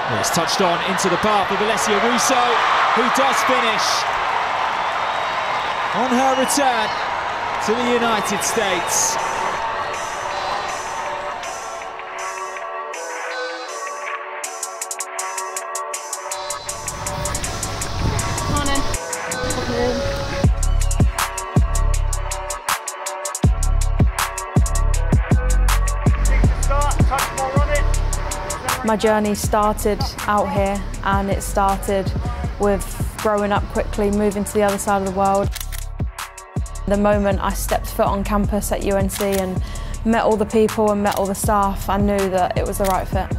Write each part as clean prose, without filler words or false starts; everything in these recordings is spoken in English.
Well, it's touched on into the path of Alessia Russo, who does finish on her return to the United States. My journey started out here, and it started with growing up quickly, moving to the other side of the world. The moment I stepped foot on campus at UNC and met all the people and met all the staff, I knew that it was the right fit.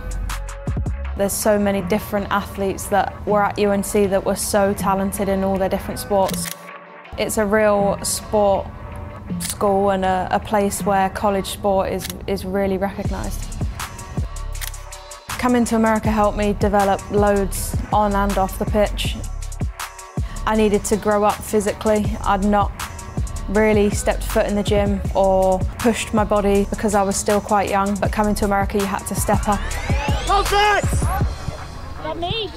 There's so many different athletes that were at UNC that were so talented in all their different sports. It's a real sport school and a place where college sport is really recognised. Coming to America helped me develop loads on and off the pitch. I needed to grow up physically. I'd not really stepped foot in the gym or pushed my body because I was still quite young, but coming to America you had to step up. Havertz! Beth Mead!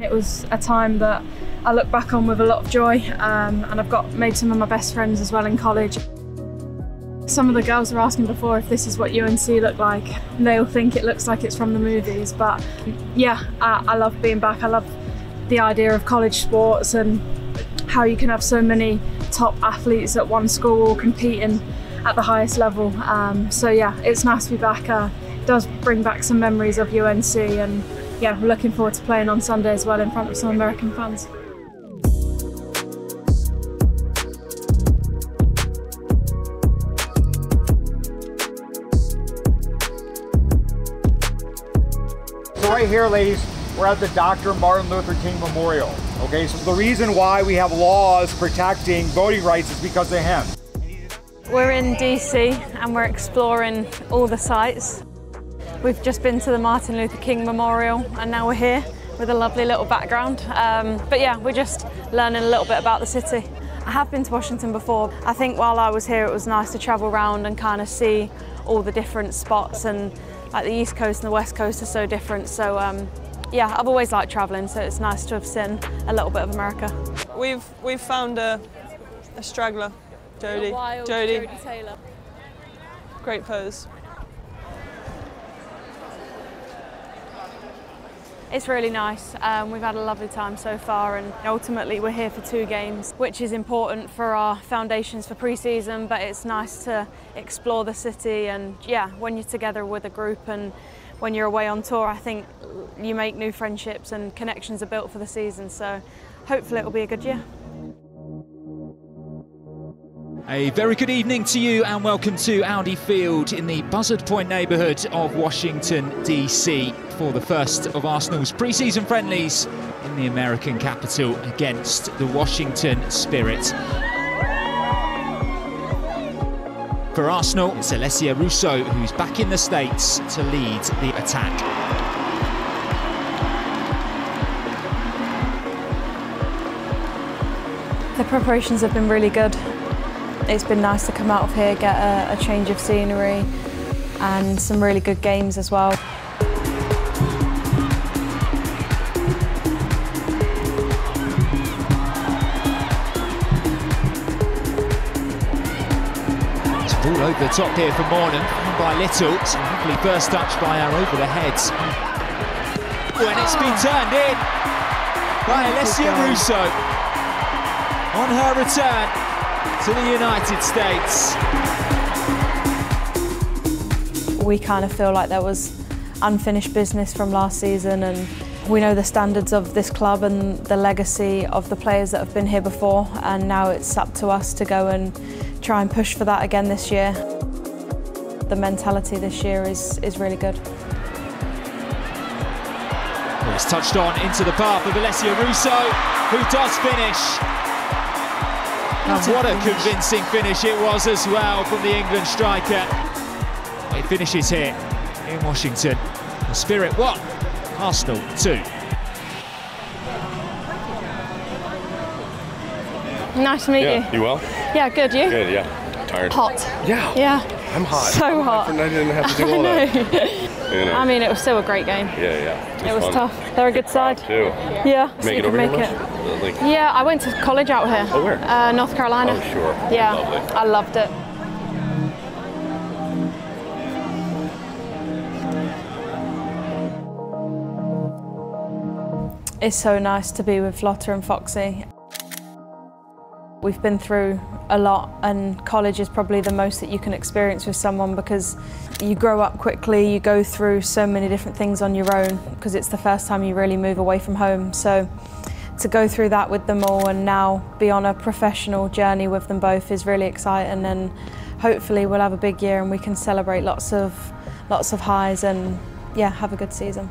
It was a time that I look back on with a lot of joy, and I've made some of my best friends as well in college. Some of the girls were asking before if this is what UNC looked like. They'll think it looks like it's from the movies, but yeah, I love being back. I love the idea of college sports and how you can have so many top athletes at one school competing at the highest level. So yeah, it's nice to be back. It does bring back some memories of UNC, and yeah, we're looking forward to playing on Sunday as well in front of some American fans. So right here, ladies, we're at the Dr. Martin Luther King Memorial. Okay, so the reason why we have laws protecting voting rights is because of him. We're in DC and we're exploring all the sites. We've just been to the Martin Luther King Memorial and now we're here with a lovely little background. But yeah, we're just learning a little bit about the city. I have been to Washington before. I think while I was here it was nice to travel around and kind of see all the different spots, and like the East Coast and the West Coast are so different. So yeah, I've always liked travelling, so it's nice to have seen a little bit of America. We've found a straggler, Jodie Taylor. Great pose. It's really nice. We've had a lovely time so far, and ultimately we're here for 2 games, which is important for our foundations for pre-season, but it's nice to explore the city. And yeah, when you're together with a group and when you're away on tour, I think you make new friendships and connections are built for the season, so hopefully it'll be a good year. A very good evening to you and welcome to Audi Field in the Buzzard Point neighbourhood of Washington D.C. for the first of Arsenal's pre-season friendlies in the American capital against the Washington Spirit. For Arsenal, it's Alessia Russo who's back in the States to lead the attack. The preparations have been really good. It's been nice to come out of here, get a change of scenery and some really good games as well. It's a ball over the top here for Mornan, by Little. It's a lovely first touch by our over the heads. And it's been turned in by Alessia Russo on her return to the United States. We kind of feel like there was unfinished business from last season, and we know the standards of this club and the legacy of the players that have been here before, and now it's up to us to go and try and push for that again this year. The mentality this year is really good. Well, it's touched on into the path of Alessia Russo, who does finish. And what a convincing finish it was as well from the England striker. It finishes here in Washington. The Spirit 1, Arsenal 2. Nice to meet you. You well? Yeah, good, you? Good, yeah. tired? Hot. Yeah. Yeah. I'm hot. So hot. I didn't have to do all that. You know. I mean, it was still a great game. Yeah. It was fun. tough. They're a good side. Too. Yeah. Make it over here much? Like, yeah, I went to college out here. Oh, where? North Carolina. Oh, sure. Yeah. Lovely. I loved it. It's so nice to be with Lotta and Foxy. We've been through a lot, and college is probably the most that you can experience with someone because you grow up quickly, you go through so many different things on your own because it's the first time you really move away from home. So to go through that with them all and now be on a professional journey with them both is really exciting, and hopefully we'll have a big year and we can celebrate lots of highs and yeah, have a good season.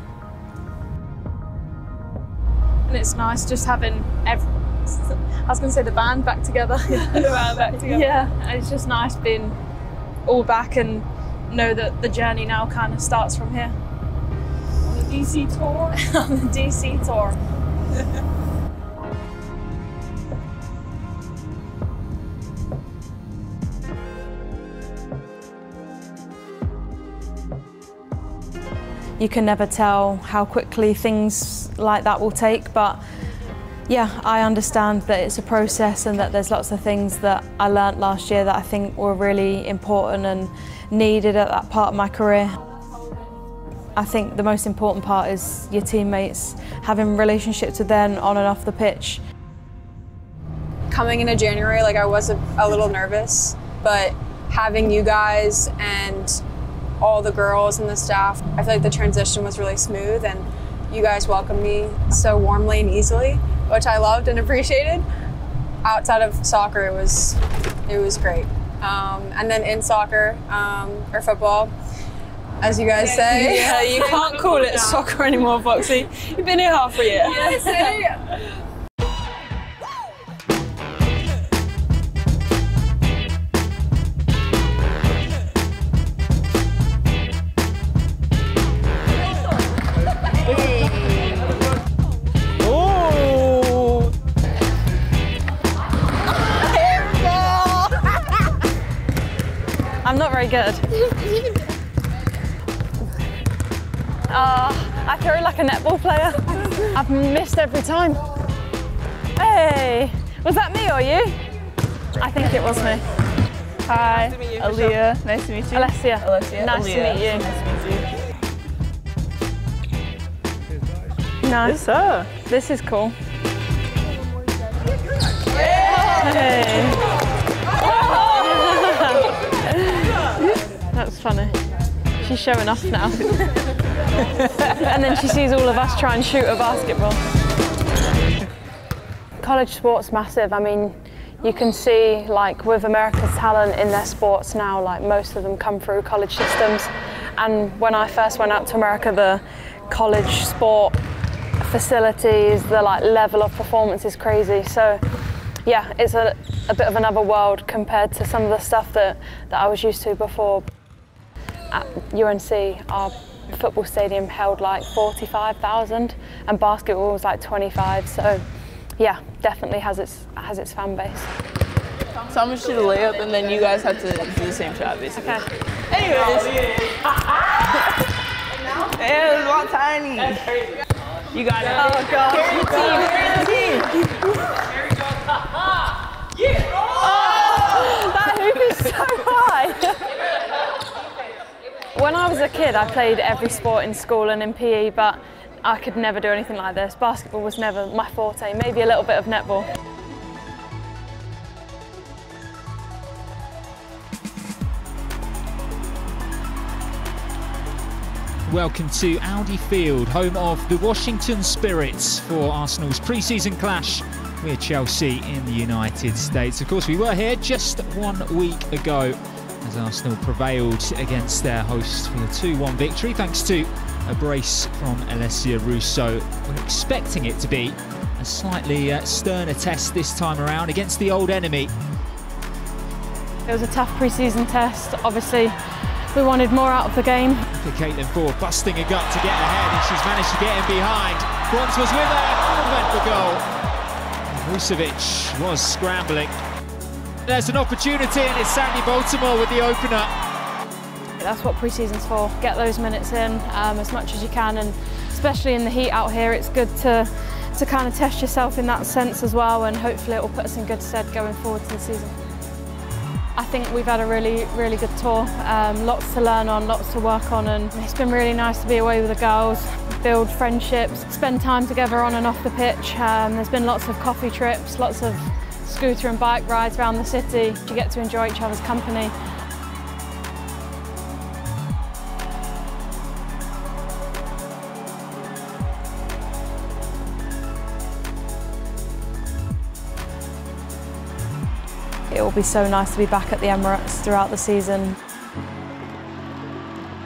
And it's nice just having I was going to say the band back together. The band back together. Yeah, and it's just nice being all back and know that the journey now kind of starts from here. On the DC tour. On the DC tour. You can never tell how quickly things like that will take, but yeah, I understand that it's a process and that there's lots of things that I learnt last year that I think were really important and needed at that part of my career. I think the most important part is your teammates, having relationships with them on and off the pitch. Coming into January, like I was a little nervous, but having you guys and all the girls and the staff, I feel like the transition was really smooth, and you guys welcomed me so warmly and easily, which I loved and appreciated. Outside of soccer, it was great. And then in soccer, or football, as you guys say. Yeah, you can't call it soccer anymore, Foxy. You've been here half a year. Yeah, I'm not very good. I throw like a netball player. I've missed every time. Hey, was that me or you? I think it was me. Hi, Nice to meet you, Aaliyah. Nice to meet you. Alessia. Nice to meet you. Nice. Yes, sir. This is cool. Hey. That's funny. She's showing off now. And then she sees all of us try and shoot a basketball. College sport's massive. I mean, you can see, like, with America's talent in their sports now, like, most of them come through college systems. And when I first went out to America, the college sport facilities, the level of performance is crazy. So yeah, it's a bit of another world compared to some of the stuff that I was used to before. At UNC, our football stadium held like 45,000 and basketball was like 25, so yeah, definitely has its fan base. So I'm gonna shoot a layup and then you guys have to do the same shot, basically. Okay. Anyways. Yeah, it's not tiny. You got it. Oh god. Carry the team. That hoop is so high. When I was a kid, I played every sport in school and in PE, but I could never do anything like this. Basketball was never my forte, maybe a little bit of netball. Welcome to Audi Field, home of the Washington Spirits for Arsenal's pre-season clash with Chelsea in the United States. Of course, we were here just 1 week ago as Arsenal prevailed against their hosts for a 2-1 victory, thanks to a brace from Alessia Russo. We're expecting it to be a slightly sterner test this time around against the old enemy. It was a tough pre-season test. Obviously, we wanted more out of the game. For Caitlin Ford busting a gut to get ahead, and she's managed to get in behind. Bronze was with her, and went for goal. Vucevic was scrambling. There's an opportunity, and it's Sandy Baltimore with the opener. That's what pre-season's for. Get those minutes in as much as you can, and especially in the heat out here, it's good to kind of test yourself in that sense as well, and hopefully it will put us in good stead going forward to the season. I think we've had a really, really good tour. Lots to learn on, lots to work on, and it's been really nice to be away with the girls, build friendships, spend time together on and off the pitch. There's been lots of coffee trips, lots of scooter and bike rides around the city. You get to enjoy each other's company. It will be so nice to be back at the Emirates throughout the season.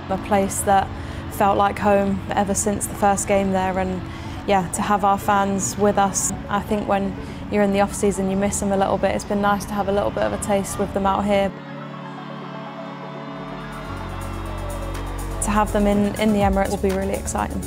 A place that felt like home ever since the first game there, and yeah, to have our fans with us. I think when you're in the off-season you miss them a little bit. It's been nice to have a little bit of a taste with them out here. To have them in the Emirates will be really exciting.